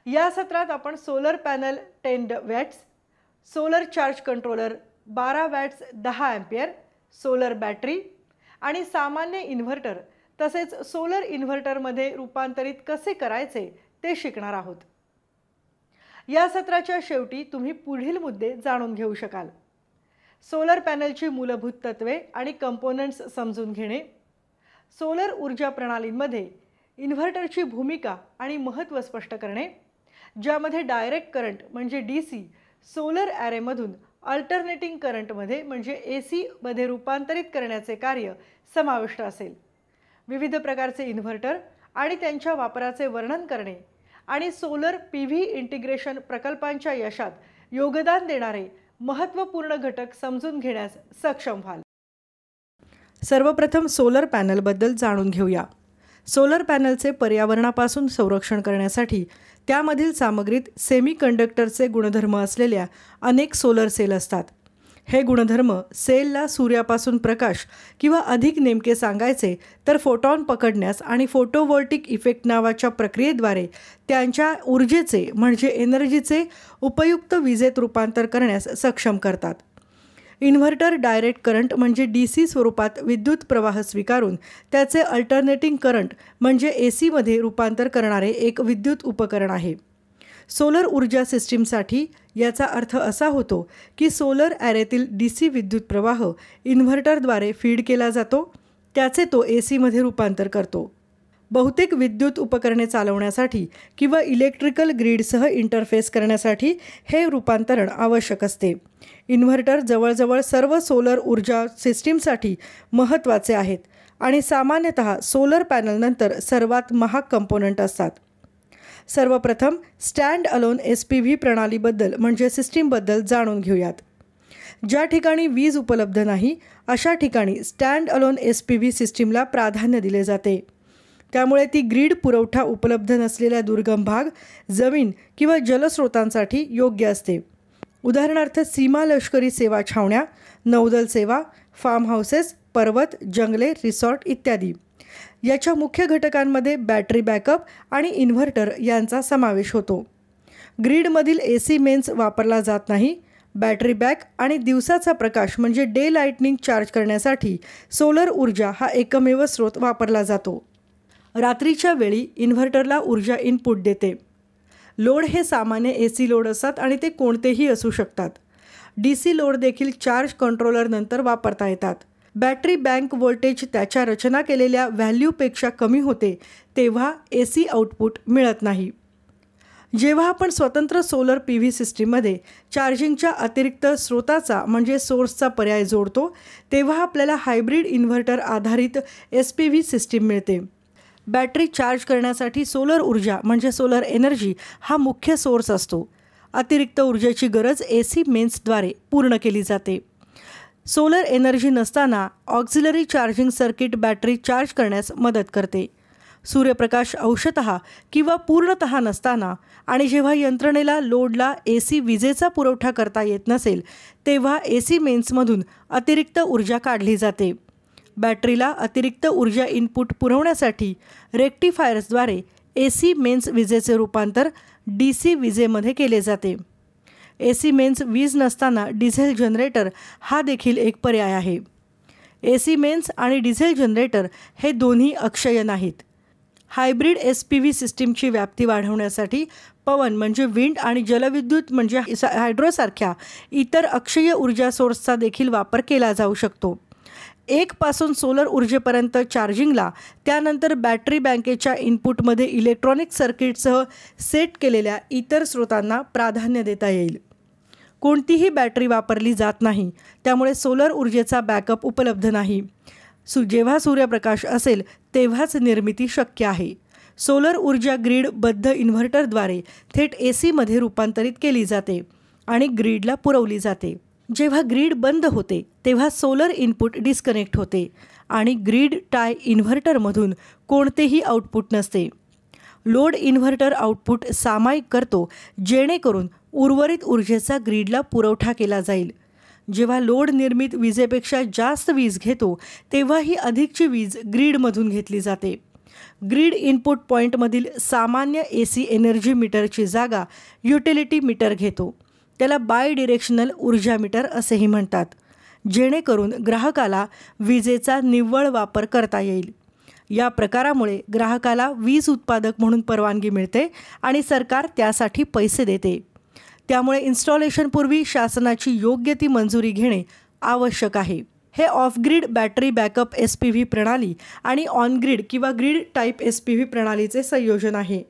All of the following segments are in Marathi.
या सत्रात आपण solar panel 10 watts, solar charge controller 12 watts 10 ampere, solar battery आणि सामान्य इन्व्हर्टर तसेच सोलर इन्व्हर्टरमध्ये रूपांतरित कसे करायचे ते शिकणार आहोत। या सत्राच्या शेवटी तुम्ही पुढील मुद्दे जाणून घेऊ शकाल। सोलर पॅनलची मूलभूत तत्वे आणि कंपोनेंट्स समजून घेणे, सोलर ऊर्जा प्रणालींमध्ये इन्व्हर्टरची भूमिका आणि महत्त्व स्पष्ट करणे, ज्यामध्ये डायरेक्ट करंट म्हणजे डीसी सोलर ॲरेमधून अल्टरनेटिंग करंटमध्ये म्हणजे एसी मध्ये रूपांतरित करण्याचे कार्य समाविष्ट असेल, विविध प्रकारचे इन्व्हर्टर आणि त्यांच्या वापराचे वर्णन करणे आणि सोलर पीव्ही इंटिग्रेशन प्रकल्पांच्या यशात योगदान देणारे महत्त्वपूर्ण घटक समजून घेण्यास सक्षम व्हाल। सर्वप्रथम सोलर पॅनलबद्दल जाणून घेऊया। सोलर पॅनलचे पर्यावरणापासून संरक्षण करण्यासाठी त्यामधील सामग्रीत सेमीकंडक्टरचे गुणधर्म असलेल्या अनेक सोलर सेल असतात। हे गुणधर्म सेलला सूर्यापासून प्रकाश किंवा अधिक नेमके सांगायचे तर फोटॉन पकडण्यास आणि फोटोव्होल्टिक इफेक्ट नावाच्या प्रक्रियेद्वारे त्यांच्या ऊर्जेचे म्हणजे एनर्जीचे उपयुक्त विजेत रूपांतर करण्यास सक्षम करतात। इन्व्हर्टर डायरेक्ट करंट म्हणजे डीसी स्वरूपात विद्युत प्रवाह स्वीकारून त्याचे अल्टरनेटिंग करंट म्हणजे एसी मध्ये रूपांतर करणारे एक विद्युत उपकरण आहे। सोलर ऊर्जा सिस्टीमसाठी याचा अर्थ असा होतो की सोलर ॲरेतील डीसी विद्युत प्रवाह इन्व्हर्टरद्वारे फीड केला जातो, त्याचे तो एसीमध्ये रूपांतर करतो। बहुतेक विद्युत उपकरणे चालवण्यासाठी किंवा इलेक्ट्रिकल ग्रीडसह इंटरफेस करण्यासाठी हे रूपांतरण आवश्यक असते। इन्व्हर्टर जवळजवळ सर्व सोलर ऊर्जा सिस्टीमसाठी महत्त्वाचे आहेत आणि सामान्यतः सोलर पॅनलनंतर सर्वात महाग कंपोनंट असतात। सर्वप्रथम स्टँड अलोन एसपीव्ही प्रणालीबद्दल म्हणजे सिस्टीमबद्दल जाणून घेऊयात। ज्या ठिकाणी वीज उपलब्ध नाही अशा ठिकाणी स्टँड अलोन एसपीव्ही सिस्टीमला प्राधान्य दिले जाते। त्यामुळे ती ग्रीड पुरवठा उपलब्ध नसलेल्या दुर्गम भाग, जमीन किंवा जलस्रोतांसाठी योग्य असते। उदाहरणार्थ सीमा लष्करी सेवा छावण्या, नौदल सेवा, फार्म हाऊसेस, पर्वत, जंगले, रिसॉर्ट इत्यादी। याच्या मुख्य घटकांमध्ये बॅटरी बॅकअप आणि इन्व्हर्टर यांचा समावेश होतो। ग्रीडमधील एसी मेन्स वापरला जात नाही। बॅटरी बॅक आणि दिवसाचा प्रकाश म्हणजे डे लाइटनिंग चार्ज करण्यासाठी सोलर ऊर्जा हा एकमेव स्रोत वापरला जातो। रात्रीच्या वेळी इन्व्हर्टरला ऊर्जा इनपुट देते। लोड हे सामान्य एसी लोड असतात आणि ते कोणतेही असू शकतात। डीसी लोड देखील चार्ज कंट्रोलर नंतर वापरता येतात। बॅटरी बँक व्होल्टेज त्याच्या रचना केलेल्या व्हॅल्यूपेक्षा कमी होते तेव्हा एसी आउटपुट मिळत नाही। जेव्हा आपण स्वतंत्र सोलर पीव्ही सिस्टीममध्ये चार्जिंगच्या अतिरिक्त स्रोताचा म्हणजे सोर्सचा पर्याय जोडतो तेव्हा आपल्याला हायब्रिड इन्व्हर्टर आधारित एसपीव्ही सिस्टीम मिळते। बॅटरी चार्ज करण्यासाठी सोलर ऊर्जा म्हणजे सोलर एनर्जी हा मुख्य सोर्स असतो। अतिरिक्त ऊर्जेची गरज एसी मेन्सद्वारे पूर्ण केली जाते। सोलर एनर्जी नसताना auxiliary charging circuit battery charge करण्यास मदत करते। सूर्यप्रकाश अंशतः किंवा पूर्णतः नसताना आणि जेव्हा यंत्रणेला लोडला एसी विजेचा पुरवठा करता येत नसेल तेव्हा एसी मेन्समधून अतिरिक्त ऊर्जा काढली जाते। बॅटरीला अतिरिक्त ऊर्जा इनपुट पुरवण्यासाठी रेक्टिफायर्सद्वारे एसी मेन्स विजेचे रूपांतर डीसी विजेमध्ये केले जाते। एसी मेन्स वीज नसताना डिझेल जनरेटर हा देखील एक पर्याय आहे। एसी मेन्स आणि डिझेल जनरेटर हे दोन्ही अक्षय नाहीत। हायब्रिड एसपीव्ही सिस्टीमची व्याप्ती वाढवण्यासाठी पवन म्हणजे विंड आणि जलविद्युत म्हणजे हायड्रोसारख्या इतर अक्षय ऊर्जा सोर्सचा देखील वापर केला जाऊ शकतो। 1 पासून सोलर ऊर्जेपर्यंत चार्जिंगला, त्यानंतर बॅटरी बँकेच्या इनपुटमध्ये इलेक्ट्रॉनिक सर्किटसह सेट केलेल्या इतर स्रोतांना प्राधान्य देता येईल। कोणतीही बॅटरी वापरली जात नाही, त्यामुळे सोलर ऊर्जेचा बॅकअप उपलब्ध नाही। जेव्हा सूर्यप्रकाश असेल तेव्हाच निर्मिती शक्य आहे। सोलर ऊर्जा ग्रीड बद्ध इन्व्हर्टरद्वारे थेट एसीमध्ये रूपांतरित केली जाते आणि ग्रीडला पुरवली जाते। जेव्हा ग्रीड बंद होते तेव्हा सोलर इनपुट डिस्कनेक्ट होते आणि ग्रीड टाय इन्व्हर्टरमधून कोणतेही आउटपुट नसते। लोड इन्व्हर्टर आउटपुट सामायिक करतो जेणेकरून उर्वरित ऊर्जेचा ग्रीडला पुरवठा केला जाईल। जेव्हा लोड निर्मित विजेपेक्षा जास्त वीज घेतो तेव्हा ही अधिकची वीज ग्रीडमधून घेतली जाते। ग्रीड इनपुट पॉईंटमधील सामान्य AC एनर्जी मीटरची जागा युटिलिटी मीटर घेतो. त्याला बाय डिरेक्शनल ऊर्जा मीटर असेही म्हणतात, जेणेकरून ग्राहकाला विजेचा निव्वळ वापर करता येईल. या प्रकारामुळे ग्राहकाला वीज उत्पादक म्हणून परवानगी मिळते आणि सरकार त्यासाठी पैसे देते. त्यामुळे इन्स्टॉलेशनपूर्वी शासनाची योग्य ती मंजुरी घेणे आवश्यक आहे. हे off grid battery backup SPV प्रणाली आणि ऑन ग्रीड किंवा ग्रीड टाईप SPV प्रणालीचे संयोजन आहे.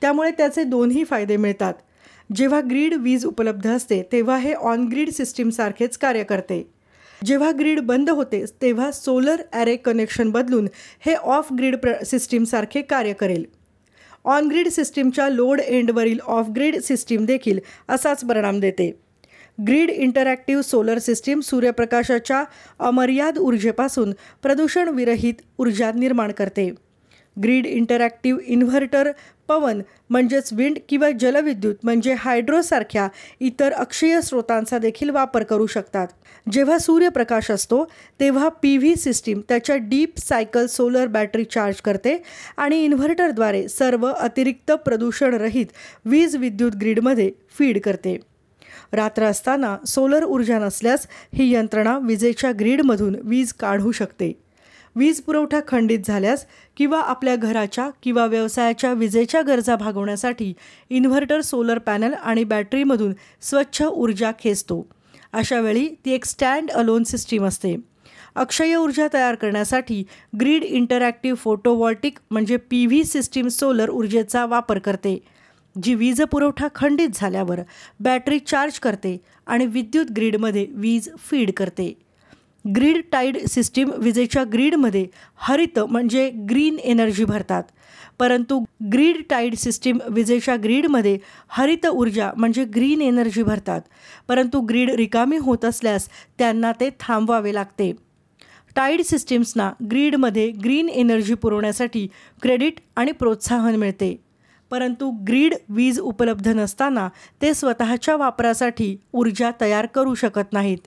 त्यामुळे त्याचे दोन्ही फायदे मिळतात. जेव्हा ग्रीड वीज उपलब्ध असते तेव्हा हे ऑन ग्रीड सिस्टीमसारखेच कार्य करते. जेव्हा ग्रीड बंद होते तेव्हा सोलर ॲरे कनेक्शन बदलून हे ऑफ ग्रीड सिस्टीमसारखे कार्य करेल. ऑन ग्रीड सिस्टीमच्या लोड एंडवरील ऑफ ग्रीड सिस्टीम देखील असाच परिणाम देते. ग्रीड इंटरॅक्टिव्ह सोलर सिस्टीम सूर्यप्रकाशाच्या अमर्याद ऊर्जेपासून प्रदूषणविरहित ऊर्जा निर्माण करते. ग्रीड इंटरॅक्टिव्ह इन्व्हर्टर पवन म्हणजेच विंड किंवा जलविद्युत म्हणजे हायड्रोसारख्या इतर अक्षीय स्रोतांचा देखील वापर करू शकतात. जेव्हा सूर्यप्रकाश असतो तेव्हा PV सिस्टीम त्याच्या deep cycle solar battery charge करते आणि इन्व्हर्टरद्वारे सर्व अतिरिक्त प्रदूषणरहित वीज विद्युत ग्रीडमध्ये फीड करते. रात्र असताना सोलर ऊर्जा नसल्यास ही यंत्रणा विजेच्या ग्रीडमधून वीज काढू शकते. वीज पुरवठा खंडित झाल्यास किंवा आपल्या घराच्या किंवा व्यवसायाच्या विजेच्या गरजा भागवण्यासाठी इन्व्हर्टर सोलर पॅनल आणि बॅटरीमधून स्वच्छ ऊर्जा खेचतो. अशा वेळी ती एक स्टँड अलोन सिस्टीम असते. अक्षय ऊर्जा तयार करण्यासाठी ग्रीड इंटरॅक्टिव्ह फोटोव्हॉल्टिक म्हणजे PV सिस्टीम सोलर ऊर्जेचा वापर करते, जी वीज पुरवठा खंडित झाल्यावर बॅटरी चार्ज करते आणि विद्युत ग्रीडमध्ये वीज फीड करते. ग्रीड टाईड सिस्टीम विजेच्या ग्रीडमध्ये हरित म्हणजे ग्रीन एनर्जी भरतात, परंतु ग्रीड टाईड सिस्टीम विजेच्या ग्रीडमध्ये हरित ऊर्जा म्हणजे ग्रीन एनर्जी भरतात, परंतु ग्रीड रिकामी होत असल्यास त्यांना ते थांबवावे लागते. टाईड सिस्टीम्सना ग्रीडमध्ये ग्रीन एनर्जी पुरवण्यासाठी क्रेडिट आणि प्रोत्साहन मिळते, परंतु ग्रीड वीज उपलब्ध नसताना ते स्वतःच्या वापरासाठी ऊर्जा तयार करू शकत नाहीत.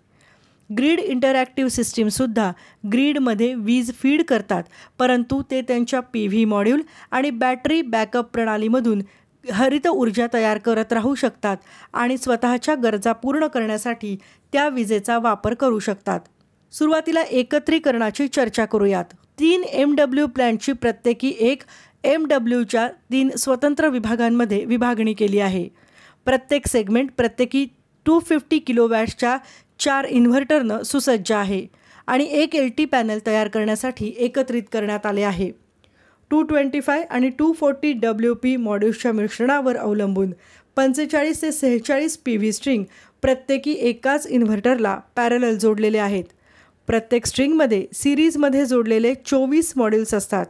ग्रीड इंटरॅक्टिव्ह सिस्टीमसुद्धा ग्रीडमध्ये वीज फीड करतात, परंतु ते त्यांच्या PV मॉड्यूल आणि बॅटरी बॅकअप प्रणालीमधून हरित ऊर्जा तयार करत राहू शकतात आणि स्वतःच्या गरजा पूर्ण करण्यासाठी त्या विजेचा वापर करू शकतात. सुरुवातीला एकत्रीकरणाची चर्चा करूयात. 3 MW प्लॅन्टची प्रत्येकी एक MWच्या 3 स्वतंत्र विभागांमध्ये विभागणी केली आहे. प्रत्येक सेगमेंट प्रत्येकी 250 किलोवॅट्सच्या 4 इन्व्हर्टरनं सुसज्ज आहे आणि एक LT पॅनल तयार करण्यासाठी एकत्रित करण्यात आले आहे. 225 आणि 240 WP मॉड्यूल्सच्या मिश्रणावर अवलंबून 45 ते 46 PV स्ट्रिंग प्रत्येकी एकाच इन्व्हर्टरला पॅरलल जोडलेले आहेत. प्रत्येक स्ट्रिंगमध्ये सिरीजमध्ये जोडलेले 24 मॉड्यूल्स असतात.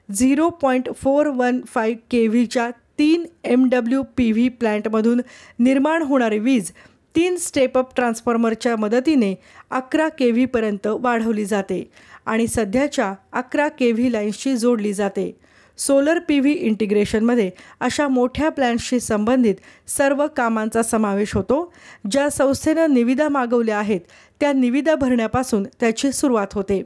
0.415 kVच्या 3 MW PV प्लॅन्टमधून निर्माण होणारी वीज 3 स्टेपअप ट्रान्सफॉर्मरच्या मदतीने 11 kV पर्यंत वाढवली जाते आणि सध्याच्या 11 kV लाईन्सशी जोडली जाते. सोलर PV इंटिग्रेशनमध्ये अशा मोठ्या प्लॅन्ट्सशी संबंधित सर्व कामांचा समावेश होतो. ज्या संस्थेनं निविदा मागवल्या आहेत त्या निविदा भरण्यापासून त्याची सुरुवात होते.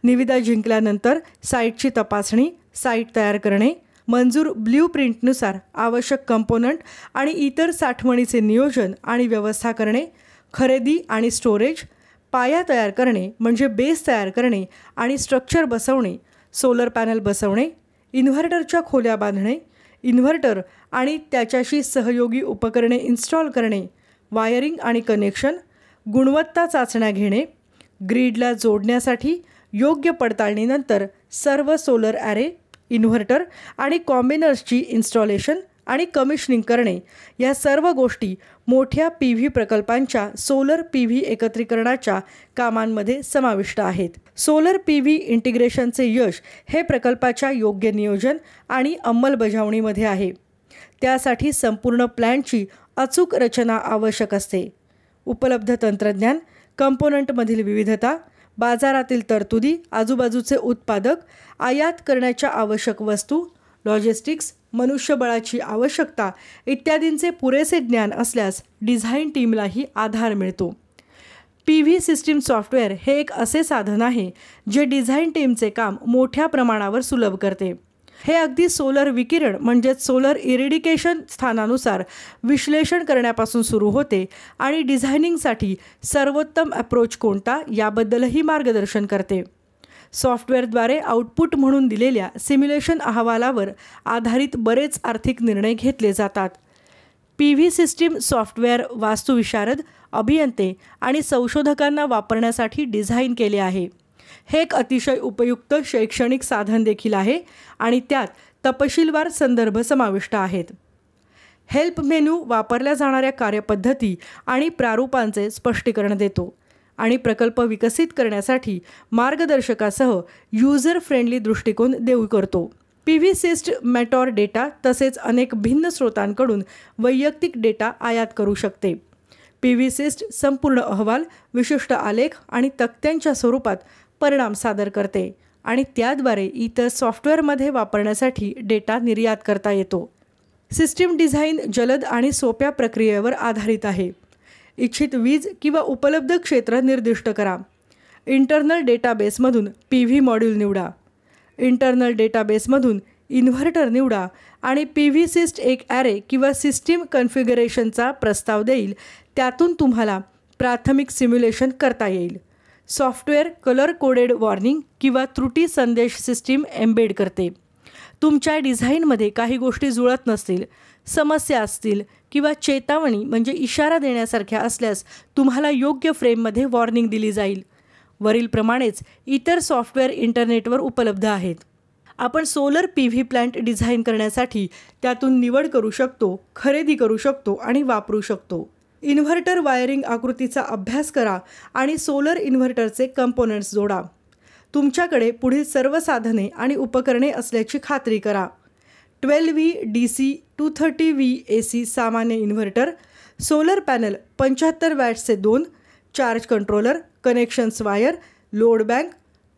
निविदा जिंकल्यानंतर साईटची तपासणी, साईट तयार करणे, मंजूर ब्ल्यूप्रिंटनुसार आवश्यक कंपोनंट आणि इतर साठवणीचे नियोजन आणि व्यवस्था करणे, खरेदी आणि स्टोरेज, पाया तयार करणे म्हणजे बेस तयार करणे आणि स्ट्रक्चर बसवणे, सोलर पॅनल बसवणे, इन्व्हर्टरच्या खोल्या बांधणे, इन्व्हर्टर आणि त्याच्याशी सहयोगी उपकरणे इन्स्टॉल करणे, वायरिंग आणि कनेक्शन, गुणवत्ता चाचण्या घेणे, ग्रीडला जोडण्यासाठी योग्य पडताळणीनंतर सर्व सोलर ॲरे, इन्व्हर्टर आणि कॉम्बिनर्सची इन्स्टॉलेशन आणि कमिशनिंग करणे, या सर्व गोष्टी मोठ्या PV प्रकल्पांच्या सोलर PV एकत्रीकरणाच्या कामांमध्ये समाविष्ट आहेत. सोलर PV इंटिग्रेशनचे यश हे प्रकल्पाच्या योग्य नियोजन आणि अंमलबजावणीमध्ये आहे. त्यासाठी संपूर्ण प्लॅनची अचूक रचना आवश्यक असते. उपलब्ध तंत्रज्ञान, कंपोनंटमधील विविधता, बाजारातील तरतुदी, आजूबाजूचे उत्पादक, आयात करण्याच्या आवश्यक वस्तू, लॉजिस्टिक्स, मनुष्यबळाची आवश्यकता इत्यादींचे पुरेसे ज्ञान असल्यास डिझाईन टीमलाही आधार मिळतो. PV सिस्टीम सॉफ्टवेअर हे एक असे साधन आहे जे डिझाईन टीमचे काम मोठ्या प्रमाणावर सुलभ करते. हे अगदी सोलर विकिरण म्हणजेच सोलर इरिडिकेशन स्थानानुसार विश्लेषण करण्यापासून सुरू होते आणि डिझायनिंगसाठी सर्वोत्तम अप्रोच कोणता याबद्दलही मार्गदर्शन करते. सॉफ्टवेअरद्वारे आउटपुट म्हणून दिलेल्या सिम्युलेशन अहवालावर आधारित बरेच आर्थिक निर्णय घेतले जातात. PV सिस्टीम सॉफ्टवेअर वास्तुविशारद, अभियंते आणि संशोधकांना वापरण्यासाठी डिझाईन केले आहे. हे एक अतिशय उपयुक्त शैक्षणिक साधन देखील आहे आणि त्यात तपशीलवार संदर्भ समाविष्ट आहेत. हेल्प मेनू वापरल्या जाणाऱ्या कार्यपद्धती आणि प्रारूपांचे स्पष्टीकरण देतो आणि प्रकल्प विकसित करण्यासाठी मार्गदर्शकासह युजर फ्रेंडली दृष्टिकोन देऊ करतो. PVsyst मेटॉर डेटा तसेच अनेक भिन्न स्रोतांकडून वैयक्तिक डेटा आयात करू शकते. PVsyst संपूर्ण अहवाल, विशिष्ट आलेख आणि तक्त्यांच्या स्वरूपात परिणाम सादर करते आणि त्याद्वारे इतर सॉफ्टवेअरमध्ये वापरण्यासाठी डेटा निर्यात करता येतो. सिस्टीम डिझाईन जलद आणि सोप्या प्रक्रियेवर आधारित आहे. इच्छित वीज किंवा उपलब्ध क्षेत्र निर्दिष्ट करा. इंटरनल डेटाबेसमधून PV मॉड्यूल निवडा. इंटरनल डेटाबेसमधून इन्व्हर्टर निवडा आणि PVsyst एक ॲरे किंवा सिस्टीम कॉन्फिगरेशनचा प्रस्ताव देईल. त्यातून तुम्हाला प्राथमिक सिम्युलेशन करता येईल. सॉफ्टवेअर कलर कोडेड वॉर्निंग किंवा त्रुटी संदेश सिस्टीम एम्बेड करते. तुमच्या डिझाईनमध्ये काही गोष्टी जुळत नसतील, समस्या असतील किंवा चेतावणी म्हणजे इशारा देण्यासारख्या असल्यास तुम्हाला योग्य फ्रेममध्ये वॉर्निंग दिली जाईल. वरीलप्रमाणेच इतर सॉफ्टवेअर इंटरनेटवर उपलब्ध आहेत. आपण सोलर PV प्लांट डिझाईन करण्यासाठी त्यातून निवड करू शकतो, खरेदी करू शकतो आणि वापरू शकतो. इन्व्हर्टर वायरिंग आकृतीचा अभ्यास करा आणि सोलर इन्व्हर्टरचे कंपोनंट्स जोडा. तुमच्याकडे पुढील सर्व साधने आणि उपकरणे असल्याची खात्री करा. 12V DC 230V AC सामान्य inverter, solar panel 75 वॅट्सचे 2, charge controller, connections wire, load bank,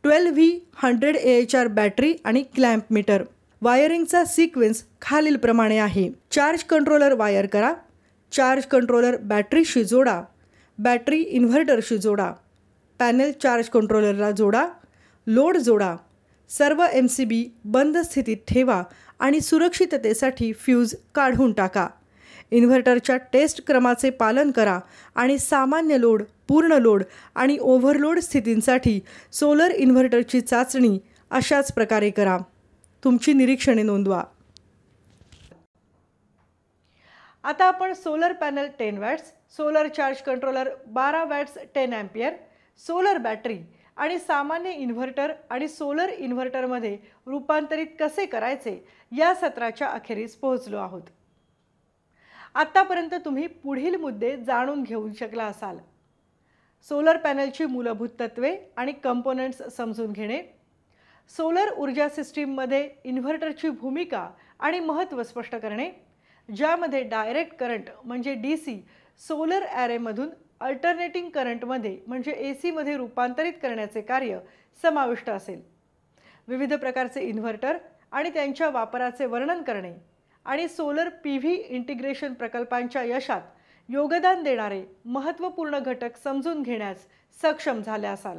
12V 100 AHR battery आणि क्लॅम्प मीटर. वायरिंगचा सिक्वेन्स खालीलप्रमाणे आहे. चार्ज कंट्रोलर वायर करा. चार्ज कंट्रोलर बॅटरीशी जोडा. बॅटरी इन्व्हर्टरशी जोडा. पॅनल चार्ज कंट्रोलरला जोडा. लोड जोडा. सर्व MCB बंद स्थितीत ठेवा आणि सुरक्षिततेसाठी फ्यूज काढून टाका. इन्व्हर्टरच्या टेस्ट क्रमाचे पालन करा आणि सामान्य लोड, पूर्ण लोड आणि ओव्हरलोड स्थितींसाठी सोलर इन्व्हर्टरची चाचणी अशाच प्रकारे करा. तुमची निरीक्षणे नोंदवा. आता आपण solar panel 10 watts, solar charge controller 12 watts 10 ampere, solar battery आणि सामान्य इन्व्हर्टर आणि सोलर इन्व्हर्टरमध्ये रूपांतरित कसे करायचे या सत्राच्या अखेरीस पोहोचलो आहोत. आत्तापर्यंत तुम्ही पुढील मुद्दे जाणून घेऊ शकला असाल. सोलर पॅनलची मूलभूत तत्वे आणि कंपोनंट्स समजून घेणे, सोलर ऊर्जा सिस्टीममध्ये इन्व्हर्टरची भूमिका आणि महत्त्व स्पष्ट करणे, ज्यामध्ये डायरेक्ट करंट म्हणजे DC सोलर ॲरेमधून अल्टरनेटिंग करंटमध्ये म्हणजे AC मध्ये रूपांतरित करण्याचे कार्य समाविष्ट असेल. विविध प्रकारचे इन्व्हर्टर आणि त्यांच्या वापराचे वर्णन करणे आणि सोलर PV इंटिग्रेशन प्रकल्पांच्या यशात योगदान देणारे महत्त्वपूर्ण घटक समजून घेण्यास सक्षम झाले असाल.